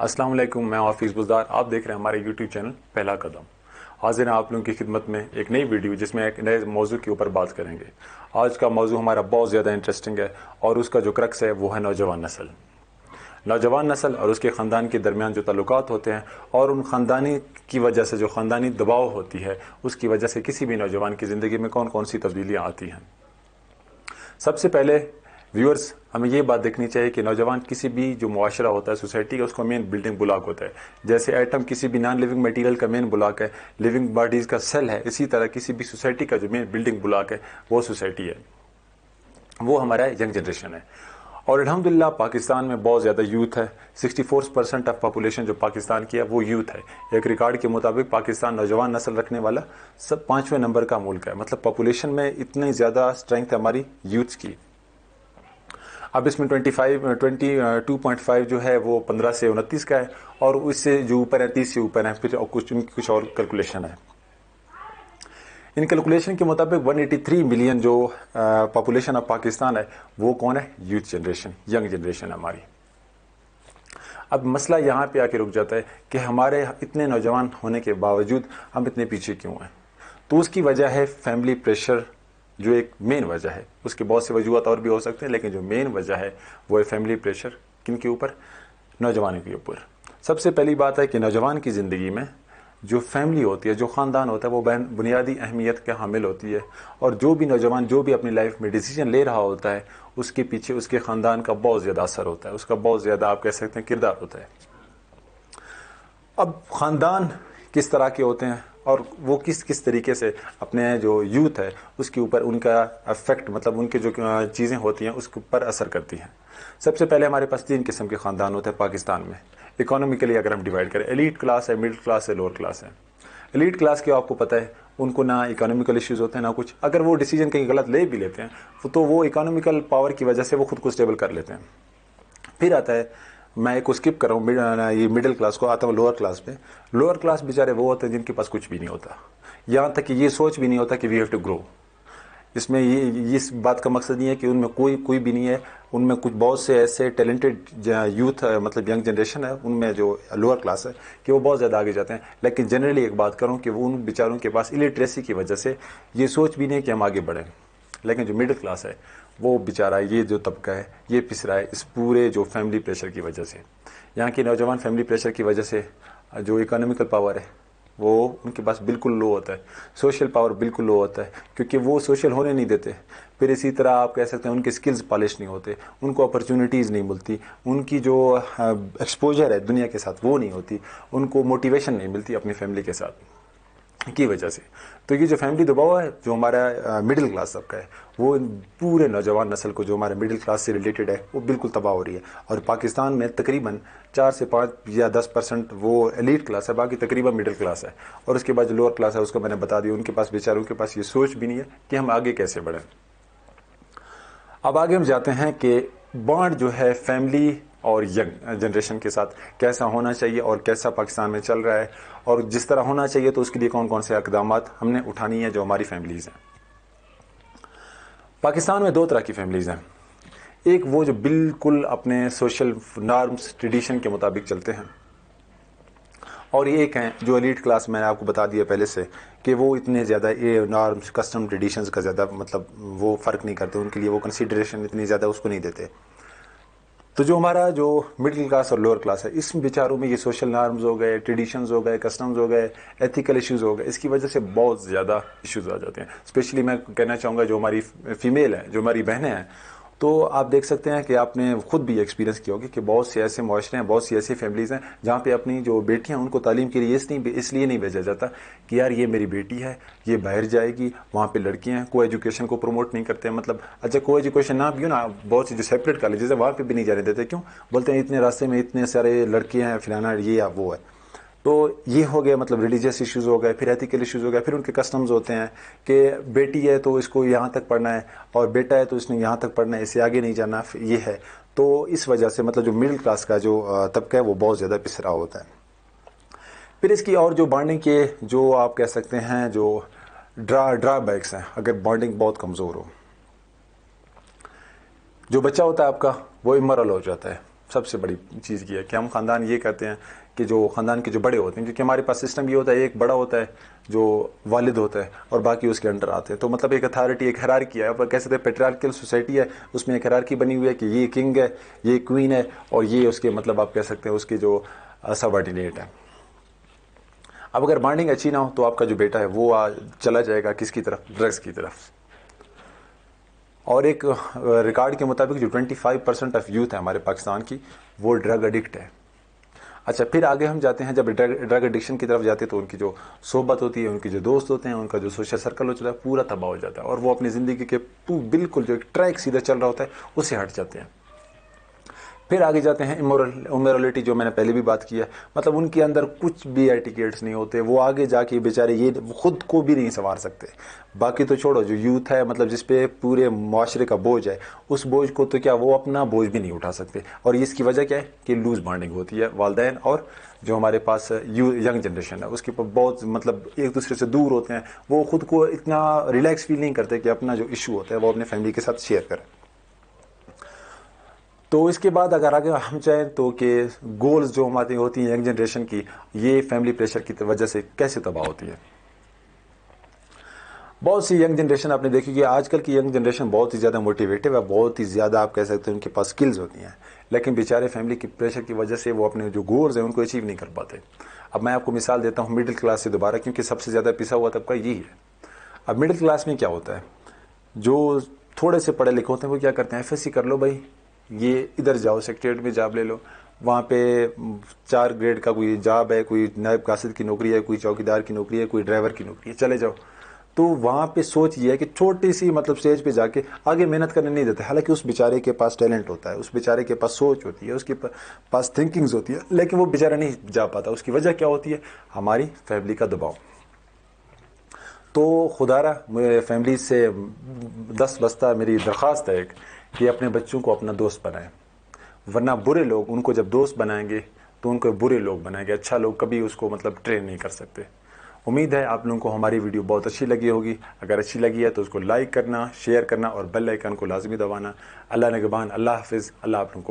अस्सलाम वालेकुम, मैं हाफिज़ बुज़दार। आप देख रहे हैं हमारे यूट्यूब चैनल पहला कदम। हाजिर हैं आप लोगों की खिदमत में एक नई वीडियो जिसमें एक नए मौजू के ऊपर बात करेंगे। आज का मौजू हमारा बहुत ज़्यादा इंटरेस्टिंग है और उसका जो क्रक्स है वो है नौजवान नस्ल। नौजवान नस्ल और उसके ख़ानदान के दरमियान जो ताल्लुकात होते हैं और उन ख़ानदानी की वजह से जो ख़ानदानी दबाव होती है उसकी वजह से किसी भी नौजवान की ज़िंदगी में कौन कौन सी तब्दीलियाँ आती हैं। सबसे पहले व्यूअर्स, हमें ये बात देखनी चाहिए कि नौजवान किसी भी जो मुआशरा होता है, सोसाइटी का, उसका मेन बिल्डिंग ब्लॉक होता है। जैसे एटम किसी भी नॉन लिविंग मटेरियल का मेन ब्लॉक है, लिविंग बॉडीज़ का सेल है, इसी तरह किसी भी सोसाइटी का जो मेन बिल्डिंग ब्लॉक है वो सोसाइटी है, वो हमारा यंग जनरेशन है। और अल्हम्दुलिल्लाह पाकिस्तान में बहुत ज़्यादा यूथ है। 64% ऑफ पॉपुलेशन जो पाकिस्तान की है वो यूथ है। एक रिकॉर्ड के मुताबिक पाकिस्तान नौजवान नस्ल रखने वाला सब 5वें नंबर का मुल्क है। मतलब पॉपुलेशन में इतनी ज़्यादा स्ट्रेंथ है हमारी यूथ की। अब इसमें 22.5 जो है वो 15 से 29 का है और उससे जो ऊपर है 30 से ऊपर है। फिर कुछ और कैलकुलेशन है। इन कैलकुलेशन के मुताबिक 183 मिलियन जो पॉपुलेशन ऑफ पाकिस्तान है वो कौन है? यूथ जनरेशन, यंग जनरेशन है हमारी। अब मसला यहाँ पे आके रुक जाता है कि हमारे इतने नौजवान होने के बावजूद हम इतने पीछे क्यों हैं। तो उसकी वजह है फैमिली प्रेशर, जो एक मेन वजह है। उसके बहुत से वजूहत और भी हो सकते हैं, लेकिन जो मेन वजह है वो है फैमिली प्रेशर। किन के ऊपर? नौजवानों के ऊपर। सबसे पहली बात है कि नौजवान की ज़िंदगी में जो फैमिली होती है, जो ख़ानदान होता है, वो बुनियादी अहमियत का हामिल होती है। और जो भी नौजवान जो भी अपनी लाइफ में डिसीजन ले रहा होता है उसके पीछे उसके ख़ानदान का बहुत ज़्यादा असर होता है, उसका बहुत ज़्यादा आप कह सकते हैं किरदार होता है। अब ख़ानदान किस तरह के होते हैं और वो किस किस तरीके से अपने जो यूथ है उसके ऊपर उनका अफेक्ट, मतलब उनके जो चीज़ें होती हैं उसके ऊपर असर करती हैं। सबसे पहले हमारे पास 3 किस्म के ख़ानदान होते हैं पाकिस्तान में। इकोनॉमिकली अगर हम डिवाइड करें, एलीट क्लास है, मिडिल क्लास है, लोअर क्लास है। एलीट क्लास के आपको पता है उनको ना इकोनॉमिकल इश्यूज़ होते हैं ना कुछ। अगर वो डिसीजन कहीं गलत ले भी लेते हैं तो वो इकोनॉमिकल पावर की वजह से वो खुद को स्टेबल कर लेते हैं। फिर आता है, मैं एक को स्किप कर रहा हूँ, ये मिडिल क्लास को, आता हूँ लोअर क्लास पे। लोअर क्लास बेचारे वो होते हैं जिनके पास कुछ भी नहीं होता, यहाँ तक कि ये सोच भी नहीं होता कि वी हैव टू ग्रो। इसमें ये इस बात का मकसद नहीं है कि उनमें कोई भी नहीं है। उनमें कुछ बहुत से ऐसे टैलेंटेड यूथ है, मतलब यंग जनरेशन है उनमें जो लोअर क्लास है, कि वो बहुत ज़्यादा आगे जाते हैं। लेकिन जनरली एक बात करूँ कि वो उन बेचारों के पास इलिटरेसी की वजह से ये सोच भी नहीं कि हम आगे बढ़ें। लेकिन जो मिडिल क्लास है वो बेचारा, ये जो तबका है ये पिस रहा है इस पूरे जो फैमिली प्रेशर की वजह से। यहाँ की नौजवान फैमिली प्रेशर की वजह से जो इकोनॉमिकल पावर है वो उनके पास बिल्कुल लो होता है, सोशल पावर बिल्कुल लो होता है, क्योंकि वो सोशल होने नहीं देते। फिर इसी तरह आप कह सकते हैं उनके स्किल्स पॉलिश नहीं होते, उनको अपॉर्चुनिटीज़ नहीं मिलती, उनकी जो एक्सपोजर है दुनिया के साथ वो नहीं होती, उनको मोटिवेशन नहीं मिलती अपनी फैमिली के साथ की वजह से। तो ये जो फैमिली दबाव है जो हमारा मिडिल क्लास सबका है वो पूरे नौजवान नस्ल को, जो हमारे मिडिल क्लास से रिलेटेड है, वो बिल्कुल तबाह हो रही है। और पाकिस्तान में तकरीबन 4 से 5 या 10% वो एलीट क्लास है, बाकी तकरीबन मिडिल क्लास है। और उसके बाद जो लोअर क्लास है उसको मैंने बता दिया, उनके पास बेचारों के पास ये सोच भी नहीं है कि हम आगे कैसे बढ़ें। अब आगे हम जाते हैं कि बॉन्ड जो है फैमिली और यंग जनरेशन के साथ कैसा होना चाहिए और कैसा पाकिस्तान में चल रहा है, और जिस तरह होना चाहिए तो उसके लिए कौन कौन से इक़दामात हमने उठानी है जो हमारी फैमिलीज़ हैं। पाकिस्तान में 2 तरह की फैमिलीज़ हैं। एक वो जो बिल्कुल अपने सोशल नॉर्म्स ट्रेडिशन के मुताबिक चलते हैं, और ये एक हैं जो एलीट क्लास, मैंने आपको बता दिया पहले से कि वो इतने ज़्यादा ये नॉर्म्स कस्टम ट्रेडिशंस का ज़्यादा मतलब वो फ़र्क नहीं करते, उनके लिए वो कंसीडरेशन इतनी ज़्यादा उसको नहीं देते। तो जो हमारा जो मिडिल क्लास और लोअर क्लास है, इस बेचारों में ये सोशल नॉर्म्स हो गए, ट्रेडिशंस हो गए, कस्टम्स हो गए, एथिकल इश्यूज़ हो गए, इसकी वजह से बहुत ज़्यादा इश्यूज़ आ जाते हैं। स्पेशली मैं कहना चाहूँगा जो हमारी फीमेल है, जो हमारी बहनें हैं, तो आप देख सकते हैं कि आपने खुद भी एक्सपीरियंस किया होगा कि बहुत से ऐसे माशरे हैं, बहुत सी ऐसी फैमिलीज़ हैं जहाँ पे अपनी जो बेटियां उनको तालीम के लिए इसलिए नहीं भेजा जाता कि यार ये मेरी बेटी है, ये बाहर जाएगी, वहाँ पे लड़कियां हैं, को एजुकेशन को प्रमोट नहीं करते हैं। मतलब अच्छा, को एजुकेशन ना भी हो ना, बहुत सी जो सेपरेट कॉलेजेस है वहाँ पे भी नहीं जाने देते। क्यों? बोलते हैं इतने रास्ते में इतने सारे लड़के हैं, फिलाना ये या वो है। तो ये हो गया, मतलब रिलीजियस इश्यूज़ हो गए, फिर एथिकल इश्यूज़ हो गए, फिर उनके कस्टम्स होते हैं कि बेटी है तो इसको यहाँ तक पढ़ना है और बेटा है तो इसने यहाँ तक पढ़ना है, इससे आगे नहीं जाना, ये है। तो इस वजह से मतलब जो मिडिल क्लास का जो तबका है वो बहुत ज़्यादा पिसरा होता है। फिर इसकी और जो बॉन्डिंग के जो आप कह सकते हैं जो ड्राबैक्स हैं, अगर बॉन्डिंग बहुत कमज़ोर हो, जो बच्चा होता है आपका वो इमोरल हो जाता है, सबसे बड़ी चीज़ की है कि हम ख़ानदान ये कहते हैं कि जो ख़ानदान के जो बड़े होते हैं, क्योंकि हमारे पास सिस्टम ये होता है, एक बड़ा होता है जो वालिद होता है और बाकी उसके अंडर आते हैं। तो मतलब एक अथॉरिटी, एक हायरार्की है, और कह सकते हैं पेट्रियार्कल सोसाइटी है, उसमें एक हायरार्की बनी हुई है कि ये किंग है, ये क्वीन है, और ये उसके मतलब आप कह सकते हैं उसके जो सबऑर्डिनेट है। अब अगर बॉन्डिंग अच्छी ना हो तो आपका जो बेटा है वो चला जाएगा किसकी तरफ? ड्रग्स की तरफ। और एक रिकॉर्ड के मुताबिक जो 25% ऑफ यूथ है हमारे पाकिस्तान की, वो ड्रग एडिक्ट है। अच्छा, फिर आगे हम जाते हैं, जब ड्रग एडिक्शन की तरफ जाते हैं तो उनकी जो सोहबत होती है, उनके जो दोस्त होते हैं, उनका जो सोशल सर्कल हो जाता है, पूरा तबाह हो जाता है, और वो अपनी ज़िंदगी के बिल्कुल जो एक ट्रैक सीधा चल रहा होता है उससे हट जाते हैं। फिर आगे जाते हैं इमोरलिटी, जो मैंने पहले भी बात की है, मतलब उनके अंदर कुछ भी एटिकेट्स नहीं होते, वो आगे जाके बेचारे ये खुद को भी नहीं संवार सकते। बाकी तो छोड़ो, जो यूथ है मतलब जिस पे पूरे माशरे का बोझ है, उस बोझ को तो क्या वो अपना बोझ भी नहीं उठा सकते। और इसकी वजह क्या है कि लूज बॉन्डिंग होती है वालिदैन और जो हमारे पास यंग जनरेशन है उसके ऊपर बहुत मतलब एक दूसरे से दूर होते हैं। वो खुद को इतना रिलैक्स फील नहीं करते कि अपना जो इशू होता है वो अपने फैमिली के साथ शेयर करें। तो इसके बाद अगर आगे हम चाहें तो कि गोल्स जो हमारी होती हैं यंग जनरेशन की, ये फैमिली प्रेशर की वजह से कैसे तबाह होती है। बहुत सी यंग जनरेशन आपने देखी कि आजकल की यंग जनरेशन बहुत ही ज़्यादा मोटिवेटिव है, बहुत ही ज़्यादा आप कह सकते हैं उनके पास स्किल्स होती हैं, लेकिन बेचारे फैमिली की प्रेशर की वजह से वो अपने जो गोल्स हैं उनको अचीव नहीं कर पाते। अब मैं आपको मिसाल देता हूँ मिडिल क्लास से दोबारा, क्योंकि सबसे ज़्यादा पिसा हुआ तबका यही है। अब मिडिल क्लास में क्या होता है, जो थोड़े से पढ़े लिखे होते हैं वो क्या करते हैं, एफएससी कर लो भाई, ये इधर जाओ सेक्रेटरीट में जॉब ले लो, वहाँ पे 4 ग्रेड का कोई जॉब है, कोई नायब कासिद की नौकरी है, कोई चौकीदार की नौकरी है, कोई ड्राइवर की नौकरी है, चले जाओ। तो वहाँ पे सोच ये है कि छोटी सी मतलब स्टेज पे जाके आगे मेहनत करने नहीं देते। हालांकि उस बेचारे के पास टैलेंट होता है, उस बेचारे के पास सोच होती है, उसके पास थिंकिंग्स होती है, लेकिन वो बेचारा नहीं जा पाता। उसकी वजह क्या होती है? हमारी फैमिली का दबाव। तो खुदारा मेरे फैमिली से 10 बस्ता मेरी दरख्वास्त है एक, कि अपने बच्चों को अपना दोस्त बनाएं, वरना बुरे लोग उनको जब दोस्त बनाएंगे तो उनको बुरे लोग बनाएंगे, अच्छा लोग कभी उसको मतलब ट्रेन नहीं कर सकते। उम्मीद है आप लोगों को हमारी वीडियो बहुत अच्छी लगी होगी। अगर अच्छी लगी है तो उसको लाइक करना, शेयर करना और बेल आइकन को लाजमी दबाना। अल्लाह निगहबान, अल्लाह हाफिज़, अल्लाह आप लोगों को